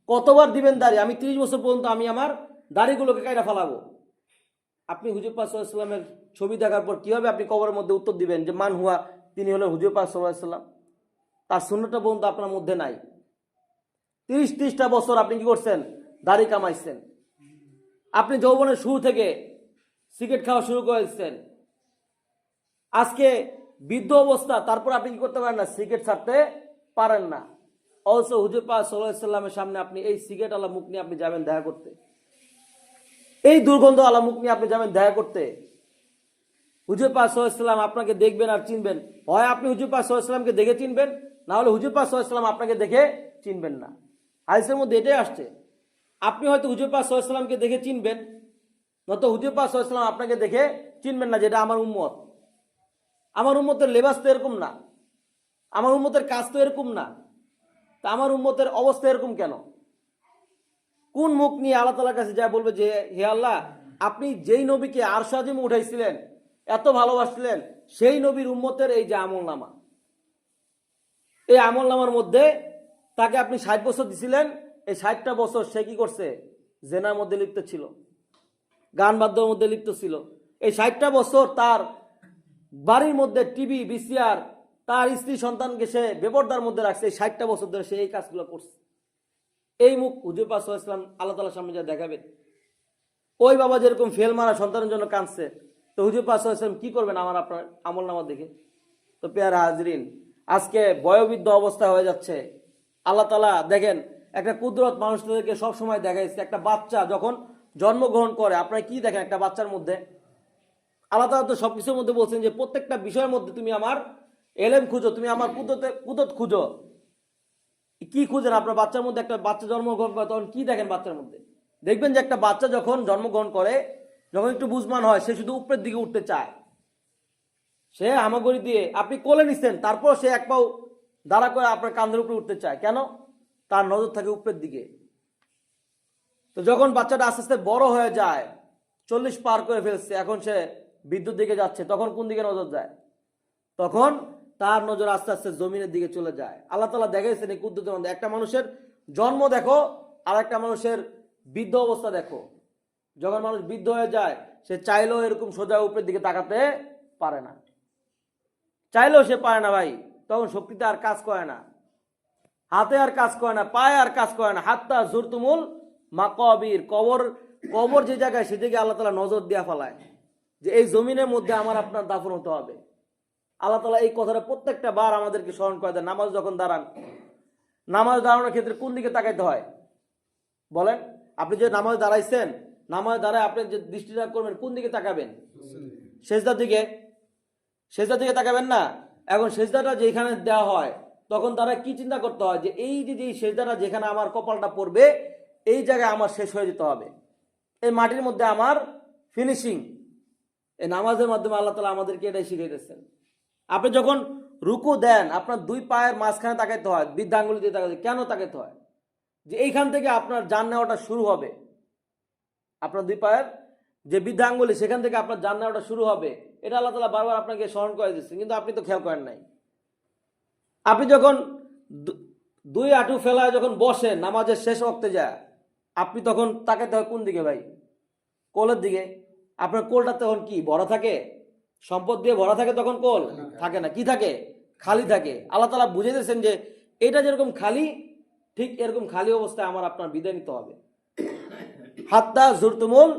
কতবার দিবেন দাড়ি? আমি 30 বছর পর্যন্ত আমি আমার দাড়িগুলোকে কাইটা ফেলাবো। আপনি হুজুর পাক সাল্লাল্লাহু আলাইহি ওয়াসাল্লামের ছবি দেখার পর কিভাবে আপনি কবরের মধ্যে উত্তর দিবেন যে মান হুয়া, তিনি হলেন হুজুর পাক সাল্লাল্লাহু আলাইহি ওয়াসাল্লাম? তার সুন্নতটা পর্যন্ত আপনার মধ্যে নাই। 30টা বছর আপনি কি করছেন? দাড়ি কামাইছেন। আপনি যৌবনের শুরু থেকে সিগারেট খাওয়া শুরু করেছেন, আজকে বৃদ্ধ অবস্থা, তারপর আপনি কি করতে পারেন না? সিগারেট ছাড়তে পারেন না। অবশ্য হুজুর পাক সাল্লাল্লাহু আলাইহি ওয়াসাল্লামের সামনে আপনি এই সিগারেট আলা মুখ নিয়ে আপনি যাবেন দেখা করতে, এই দুর্গন্ধ আলা মুখ নিয়ে আপনি যাবেন দেখা করতে। হুজুর পাক সাল্লাল্লাহু আলাইহি ওয়াসাল্লাম আপনাকে দেখবেন আর চিনবেন, হয় আপনি হুজুর পাক সাল্লাল্লাহু আলাইহি ওয়াসাল্লামকে দেখে চিনবেন, না হলে হুজুর পাক সাল্লাল্লাহু আলাইহি ওয়াসাল্লাম আপনাকে দেখে চিনবেন না। হাদিসের মধ্যে এটাই আসছে। আপনি হয়তো হুজুর পাক সাল্লাল্লাহু আলাইহি ওয়াসাল্লামকে দেখে চিনবেন, নয়তো হুজুর পাক সাল্লাল্লাহু আলাইহি ওয়াসাল্লাম আপনাকে দেখে চিনবেন না, যেটা আমার উম্মত। আমার উম্মতের লেবাস তো এরকম না, আমার উম্মতের কাজ তো এরকম না, তা আমার উম্মতের অবস্থা এরকম কেন? কোন মুখ নিয়ে আল্লাহ তাআলার কাছে যা বলবে যে হে আল্লাহ, আপনি যেই নবীকে আরশ আজিমে উঠাইছিলেন, এত ভালোবাসছিলেন, সেই নবীর উম্মতের এই যে আমল নামা, এই আমল নামার মধ্যে তাকে আপনি 60 বছর দিছিলেন, এই 60টা বছর সে কি করছে? জেনার মধ্যে লিপ্ত ছিল, গান বাদ্যের মধ্যে লিপ্ত ছিল। এই 60টা বছর তার বাড়ির মধ্যে টিভি ভিসিআর, তার স্ত্রী সন্তানকে সে বেপরদার মধ্যে রাখছে। এই 60টা বছর ধরে সে এই কাজগুলো করছে। এই মুখ হুজুর পাক সাল্লাল্লাহু আলাইহি ওয়াসাল্লাম আল্লাহ তাআলার সামনে যা দেখাবেন। ওই বাবা যেরকম ফেল মারা সন্তানের জন্য কাঁদছে, তো হুজুর পাক সাল্লাল্লাহু আলাইহি ওয়াসাল্লাম কি করবেন আমার আপনার আমল নামা দেখে? তো পেয়ারা হাজরিন, আজকে বয়োবৃদ্ধ অবস্থা হয়ে যাচ্ছে। আল্লাহ তাআলা দেখেন একটা কুদরত মানুষদেরকে সবসময় দেখাইছে। একটা বাচ্চা যখন জন্মগ্রহণ করে, আপনারা কি দেখেন একটা বাচ্চার মধ্যে? আল্লাহ তাআলা তো সবকিছুর মধ্যে বলছেন যে প্রত্যেকটা বিষয়ের মধ্যে তুমি আমার এলেম খুঁজো, তুমি আমার কুদরত খুঁজো। কি খুঁজেন? আপনার বাচ্চার মধ্যে, একটা বাচ্চা জন্মগ্রহণ করে তখন কি দেখেন বাচ্চার মধ্যে? দেখবেন যে একটা বাচ্চা যখন জন্মগ্রহণ করে, যখন একটু বুঝমান হয়, সে শুধু উপরের দিকে উঠতে চায়। সে হামাগুড়ি দিয়ে আপনি কোলে নিচ্ছেন, তারপর সে এক পাও দাঁড়া করে আপনার কাঁধের উপরে উঠতে চায়। কেন? তার নজর থাকে উপরের দিকে। তো যখন বাচ্চাটা আস্তে আস্তে বড় হয়ে যায়, 40 পার করে ফেলছে, এখন সে বিদ্যুৎ দিকে যাচ্ছে, তখন কোন দিকে নজর যায়? তখন তার নজর আস্তে আস্তে জমিনের দিকে চলে যায়। আল্লাহ তাআলা দেখাইছেন এই কুদরতের মধ্যে, একটা মানুষের জন্ম দেখো আর একটা মানুষের বৃদ্ধ অবস্থা দেখো। যখন মানুষ বৃদ্ধ হয়ে যায়, সে চাইলেও এরকম সোজা উপরের দিকে তাকাতে পারে না, চাইলেও সে পারে না ভাই। তখন শক্তিতে আর কাজ করে না, হাতে আর কাজ করে না, পায়ে আর কাজ করে না। হাত্তা জুরতুমুল মাকাবির, কবর যে জায়গায়, সে জায়গায় আল্লাহ তাআলা নজর দিয়া ফেলায়। যে এই জমিনের মধ্যে আমার আপনার দাফন হতে হবে। আল্লাহ তাআলা এই কথাটা প্রত্যেকটা বার আমাদেরকে স্মরণ করে দেয়। নামাজ যখন দাঁড়ান, নামাজ দাঁড়ানোর ক্ষেত্রে কোন দিকে তাকাইতে হয় বলেন? আপনি যে নামাজ দাঁড়াইছেন, নামাজ দাঁড়ায় আপনি যে দৃষ্টিটা করবেন কোন দিকে তাকাবেন? সেজদার দিকে। সেজদার দিকে তাকাবেন না? এখন সেজদাটা যেখানে দেওয়া হয় তখন তারা কি চিন্তা করতে হয় যে এই যে সেজদাটা যেখানে আমার কপালটা পড়বে এই জায়গায় আমার শেষ হয়ে যেতে হবে, এই মাটির মধ্যে আমার ফিনিশিং। এই নামাজের মাধ্যমে আল্লাহ তাআলা আমাদেরকে এটাই শিখিয়েছেন। আপনি যখন রুকু দেন আপনার দুই পায়ের মাঝখানে তাকাইতে হয়, বৃদ্ধাঙ্গুলি দিয়ে তাকাইতে। কেন তাকাইতে হয়? যে এইখান থেকে আপনার জান নেওয়াটা শুরু হবে। আপনার দুই পায়ের যে বৃদ্ধাঙ্গুলি সেখান থেকে আপনার জান নেওয়াটা শুরু হবে। এটা আল্লাহ তাআলা বারবার আপনাকে স্মরণ করে দিচ্ছেন, কিন্তু আপনি তো খেয়াল করেন নাই। আপনি যখন দুই হাঁটু ফেলায় যখন বসেন নামাজের শেষ ওয়াক্তে যায়, আপনি তখন তাকাইতে হয় কোন দিকে ভাই? কোলের দিকে। আপনার কোলটা তখন কি ভরা থাকে? সম্পদ দিয়ে ভরা থাকে তখন কোল থাকে না, কি থাকে? খালি থাকে। আল্লাহ তাআলা বুঝিয়ে দিয়েছেন যে এটা যেরকম খালি, ঠিক এরকম খালি অবস্থায় আমার আপনার বিদায় নিতে হবে। হাত্তা জুরতুমুল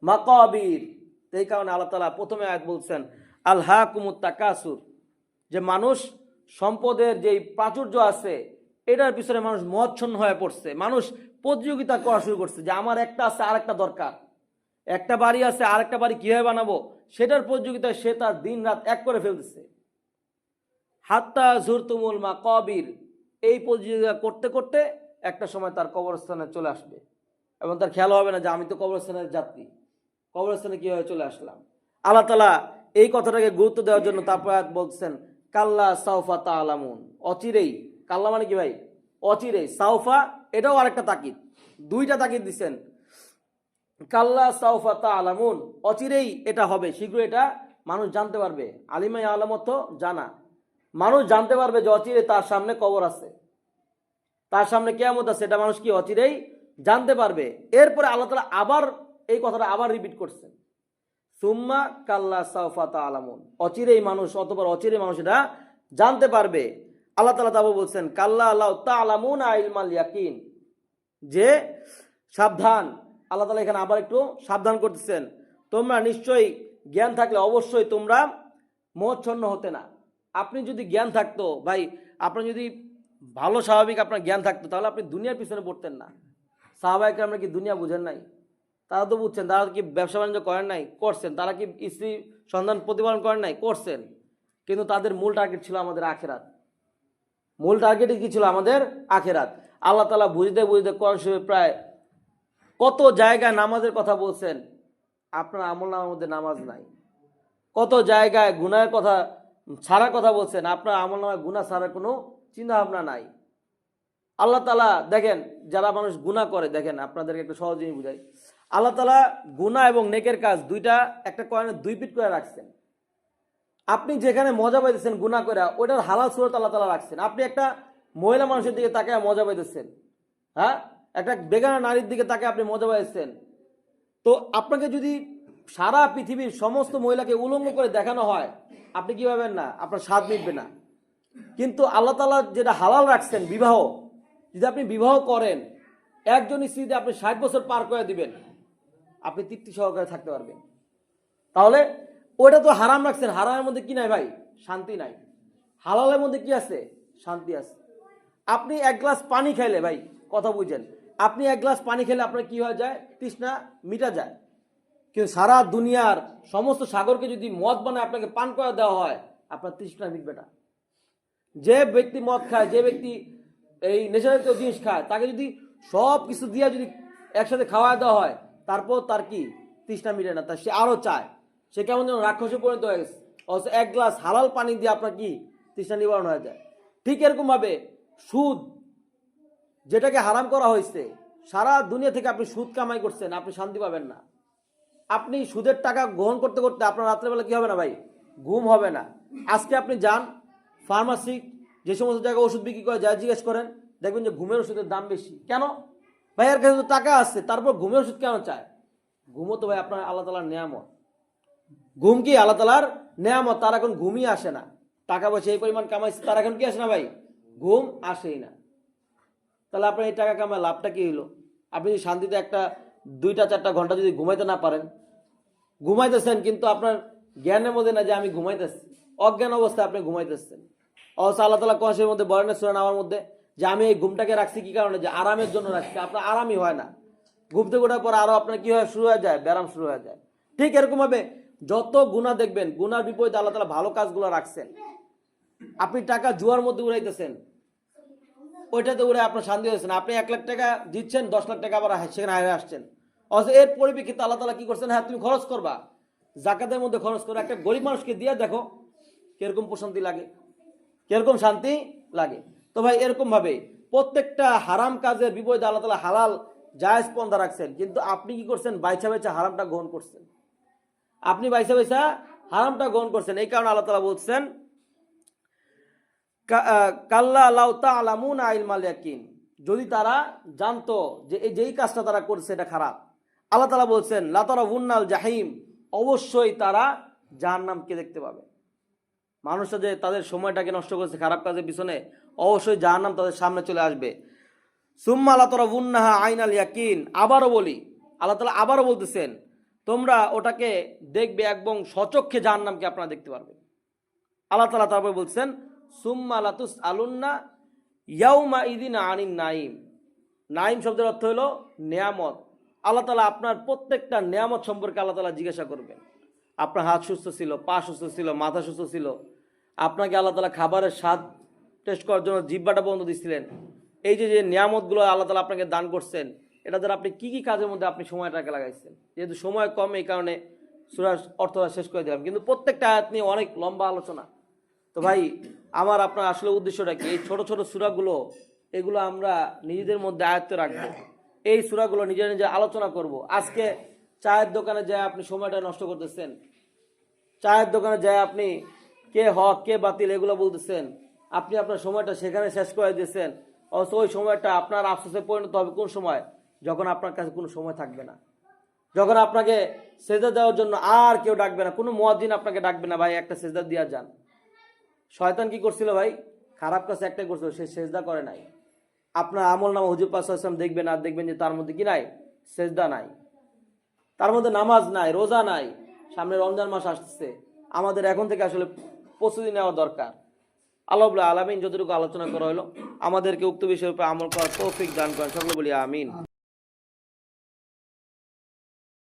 মাকাবির। এই কারণে আল্লাহ তাআলা প্রথমে আয়াত বলছেন আলহাকুমুত তাকাসুর, যে মানুষ সম্পদের যেই প্রাচুর্য আছে এটার পিছনে মানুষ মহচ্ছন্ন হয়ে পড়ছে। মানুষ প্রতিযোগিতা করা শুরু করছে যে আমার একটা আছে আর একটা দরকার, একটা বাড়ি আছে আর একটা বাড়ি কিভাবে বানাবো সেটার প্রতিযোগিতায় সে তার দিন রাত এক করে ফেলতেছে। হাত্তা জুরতুমুল মাকাবির, এই প্রতিযোগিতা করতে করতে একটা সময় তার কবরস্থানে চলে আসবে এবং তার খেয়াল হবে না যে আমি তো কবরস্থানের যাত্রী, কবরস্থানে কিভাবে চলে আসলাম। আল্লাহ তাআলা এই কথাটাকে গুরুত্ব দেওয়ার জন্য তারপর বলছেন কাল্লা সাউফা তাআলামুন, অচিরেই। কাল্লা মানে কি ভাই? অচিরেই। সাউফা এটাও আরেকটা তাকিদ, দুইটা তাকিদ দিচ্ছেন। কাল্লা সাউফা তাআলামুন, অচিরেই এটা হবে, শীঘ্রই এটা মানুষ জানতে পারবে। আলিমা আলামত জানা, মানুষ জানতে পারবে যে অচিরে তার সামনে কবর আছে, তার সামনে কিয়ামত আছে, এটা মানুষ কি অচিরেই জানতে পারবে। এরপরে আল্লাহ তাআলা আবার এই কথাটা আবার রিপিট করছেন, সুম্মা কাল্লা সাউফা তাআলামুন, অচিরেই মানুষ, অতঃপর অচিরেই মানুষ এটা জানতে পারবে। আল্লাহ তাআলা তারপর বলছেন কাল্লা লাউ তাআলামুনা ইলমাল ইয়াকিন, যে সাবধান। আল্লাহ তাআলা এখানে আবার একটু সাবধান করতেছেন, তোমরা নিশ্চয়ই জ্ঞান থাকলে অবশ্যই তোমরা মোহচ্ছন্ন হতে না। আপনি যদি জ্ঞান থাকতো ভাই, আপনার যদি ভালো স্বাভাবিক আপনার জ্ঞান থাকতো তাহলে আপনি দুনিয়ার পিছনে পড়তেন না। সাহাবায়ে কেরামরা কি দুনিয়া বুঝেন নাই? তারা তো বুঝছেন। তারা কি ব্যবসা বাণিজ্য করেন নাই? করছেন। তারা কি স্ত্রী সন্তান প্রতিপালন করেন নাই? করছেন। কিন্তু তাদের মূল টার্গেট ছিল আমাদের আখেরাত। মূল টার্গেটই কি ছিল? আমাদের আখেরাত। আল্লাহ তাআলা বুঝতে বুঝতে কোরআন শরীফে প্রায় কত জায়গায় নামাজের কথা বলছেন, আপনার আমলনামার মধ্যে নামাজ নাই। কত জায়গায় গুনাহের কথা ছাড়ার কথা বলছেন, আপনার আমলনামায় গুনাহ ছাড়ার কোনো চিন্তা ভাবনা নাই। আল্লাহ তাআলা দেখেন, যারা মানুষ গুনাহ করে, দেখেন আপনাদেরকে একটু সহজ জিনিস বুঝাই। আল্লাহ তাআলা গুনাহ এবং নেকের কাজ দুইটা একটা কয়েনের দুই পিঠ করে রাখছেন। আপনি যেখানে মজা পাইতেছেন গুনাহ করে, ওটার হালাল সুরত আল্লাহ তাআলা রাখছেন। আপনি একটা মহিলা মানুষের দিকে তাকায় মজা পাইতেছেন, হ্যাঁ, একটা বেগানা নারীর দিকে তাকায় আপনি মজা পাইতেছেন। তো আপনাকে যদি সারা পৃথিবীর সমস্ত মহিলাকে উলঙ্গ করে দেখানো হয়, আপনি কি ভাবেন না আপনার স্বাদ মিটবে না? কিন্তু আল্লাহ তাআলা যেটা হালাল রাখছেন, বিবাহ, যদি আপনি বিবাহ করেন, একজন স্ত্রীতে আপনি 60 বছর পার করে দিবেন, আপনি তৃপ্তি সহকারে থাকতে পারবেন। তাহলে ওইটা তো হারাম রাখছেন, হারামের মধ্যে কি নাই ভাই? শান্তি নাই। হালালের মধ্যে কি আছে? শান্তি আছে। আপনি এক গ্লাস পানি খাইলে, ভাই কথা বুঝেন, আপনি এক গ্লাস পানি খেলে আপনার কি হয়ে যায়? তৃষ্ণা মিটা যায়। কিন্তু সারা দুনিয়ার সমস্ত সাগরকে যদি মদ বানায় আপনাকে পান করে দেওয়া হয়, আপনার তৃষ্ণা মিটবে না। যে ব্যক্তি মদ খায়, যে ব্যক্তি এই নেশাজাতীয় জিনিস খায়, তাকে যদি সব কিছু দিয়ে যদি একসাথে খাওয়া দেওয়া হয়, তারপর তার কি তৃষ্ণা মিটে না, তার সে আরো চায়। সে কেমন যেন রাক্ষসে পরিণত হয়ে গেছে। অথচ এক গ্লাস হালাল পানি দিয়ে আপনার কি তৃষ্ণা নিবারণ হয়ে যায়। ঠিক এরকম ভাবে সুদ, যেটাকে হারাম করা হয়েছে, সারা দুনিয়া থেকে আপনি সুদ কামাই করছেন, আপনি শান্তি পাবেন না। আপনি সুদের টাকা গ্রহণ করতে করতে আপনার রাত্রেবেলা কি হবে না ভাই? ঘুম হবে না। আজকে আপনি যান ফার্মাসি, যে সমস্ত জায়গায় ওষুধ বিক্রি করে যায়, জিজ্ঞেস করেন, দেখবেন যে ঘুমের ওষুধের দাম বেশি। কেন ভাই? এর কাছে তো টাকা আছে, তারপর ঘুমের ওষুধ কেন চায়? ঘুমও তো ভাই আপনার আল্লাহ তাআলার নেয়ামত। ঘুম কি আল্লাহ তাআলার নেয়ামত? তার এখন ঘুমই আসে না। টাকা পয়সা এই পরিমাণ কামাইছে, তার এখন কি আসে না ভাই? ঘুম আসেই না। তাহলে আপনার এই টাকা কামায় লাভটা কি হলো? আপনি যদি শান্তিতে একটা 2-4 ঘন্টা যদি ঘুমাইতে না পারেন, ঘুমাইতেছেন কিন্তু আপনার জ্ঞানের মধ্যে না যে আমি ঘুমাইতেছি, অজ্ঞান অবস্থায় আপনি ঘুমাইতেছেন। অবশ্য আল্লাহ তাআলা কোরআনের মধ্যে বলেন সূরা নামার মধ্যে যে আমি এই ঘুমটাকে রাখছি কি কারণে, যে আরামের জন্য রাখছি। আপনার আরামই হয় না, ঘুম থেকে ওঠার পর আরো আপনার কি হয়, শুরু হয়ে যায়, ব্যায়াম শুরু হয়ে যায়। ঠিক এরকম ভাবে যত গুনাহ দেখবেন, গুনার বিপরীতে আল্লাহ তাআলা ভালো কাজগুলো রাখছেন। আপনি টাকা জুয়ার মধ্যে উড়াইতেছেন, ওইটাতে উড়ে আপনার শান্তি হয়েছেন। আপনি 1 লাখ টাকা দিচ্ছেন, 10 লাখ টাকা আবার সেখানে হারিয়ে আসছেন। অথচ এর পরিপ্রেক্ষিতে আল্লাহ তাআলা কি করছেন, হ্যাঁ তুমি খরচ করবা, জাকাতের মধ্যে খরচ করো, একটা গরিব মানুষকে দিয়ে দেখো কিরকম প্রশান্তি লাগে, কিরকম শান্তি লাগে। তো ভাই এরকম ভাবে প্রত্যেকটা হারাম কাজের বিপরীতে আল্লাহ তাআলা হালাল জায়েজ পন্থা রাখছেন, কিন্তু আপনি কি করছেন, বাইচা বাইচা হারামটা গ্রহণ করছেন। আপনি বাইচা বাইচা হারামটা গ্রহণ করছেন। এই কারণে আল্লাহ তাআলা বলছেন কাল্লা লাউ তা'লামুনা ইলমাল ইয়াকিন, যদি তারা জানতো যে এই যেই কাজটা তারা করছে এটা খারাপ। আল্লাহ তাআলা বলছেন লা তারাউন্নাল জাহিম, অবশ্যই তারা জাহান্নামকে দেখতে পাবে। মানুষরা যে তাদের সময়টাকে নষ্ট করেছে খারাপ কাজের পিছনে, অবশ্যই জাহান্নাম তাদের সামনে চলে আসবে। সুম্মা লা তারাউন্নাহা আইনাল ইয়াকিন, আবারও বলি, আল্লাহ তাআলা আবারও বলতেছেন তোমরা ওটাকে দেখবে এবং সচক্ষে জাহান্নামকে আপনারা দেখতে পারবে। আল্লাহ তাআলা তারপর বলছেন সুম্মা লাতুস আলুন্না ইয়াউমা ইদিন আনিন নাইম। নাইম শব্দের অর্থ হলো নেয়ামত। আল্লাহ তাআলা আপনার প্রত্যেকটা নেয়ামত সম্পর্কে আল্লাহ তাআলা জিজ্ঞাসা করবেন। আপনার হাত সুস্থ ছিল, পা সুস্থ ছিল, মাথা সুস্থ ছিল, আপনাকে আল্লাহ তাআলা খাবারের স্বাদ টেস্ট করার জন্য জিহ্বাটা বন্ধ দিছিলেন। এই যে যে নিয়ামতগুলো আল্লাহ তাআলা আপনাকে দান করছেন, এটা দ্বারা আপনি কি কি কাজের মধ্যে আপনি সময়টাকে লাগাইছেন। যেহেতু সময় কম, এই কারণে সূরার অর্থটা শেষ করে দিলাম, কিন্তু প্রত্যেকটা আয়াত নিয়ে অনেক লম্বা আলোচনা। তো ভাই আমার আপনার আসলে উদ্দেশ্যটা কি, এই ছোট ছোট সূরাগুলো এগুলো আমরা নিজেদের মধ্যে আয়ত্তে রাখবো, এই সূরাগুলো নিজে নিজে আলোচনা করব। আজকে চায়ের দোকানে যায় আপনি সময়টা নষ্ট করতেছেন, চায়ের দোকানে যায় আপনি কে হক কে বাতিল এগুলো বলতেছেন, আপনি আপনার সময়টা সেখানে শেষ করে দিয়েছেন। অথচ ওই সময়টা আপনার আফসোসে পরিণত হবে কোন সময়, যখন আপনার কাছে কোনো সময় থাকবে না, যখন আপনাকে সেজদা দেওয়ার জন্য আর কেউ ডাকবে না, কোনো মুয়াজ্জিন আপনাকে ডাকবে না, ভাই একটা সেজদা দিয়া যান। শয়তান কি করছিল ভাই, খারাপ কাজ একটাই করছিল, সে সেজদা করে নাই। আপনার আমল নামা হুজুর পাক সাল্লাল্লাহু আলাইহি ওয়াসাল্লাম দেখবেন আর দেখবেন যে তার মধ্যে কি নাই, সেজদা নাই, তার মধ্যে নামাজ নাই, রোজা নাই। সামনে রমজান মাস আসছে, আমাদের এখন থেকে আসলে প্রস্তুতি নেওয়া দরকার। আল্লাহ রাব্বুল আলামিন যতটুকু আলোচনা করা হলো আমাদেরকে উক্ত বিষয়ের উপর আমল করার তৌফিক দান করেন, সকলে বলি আমিন।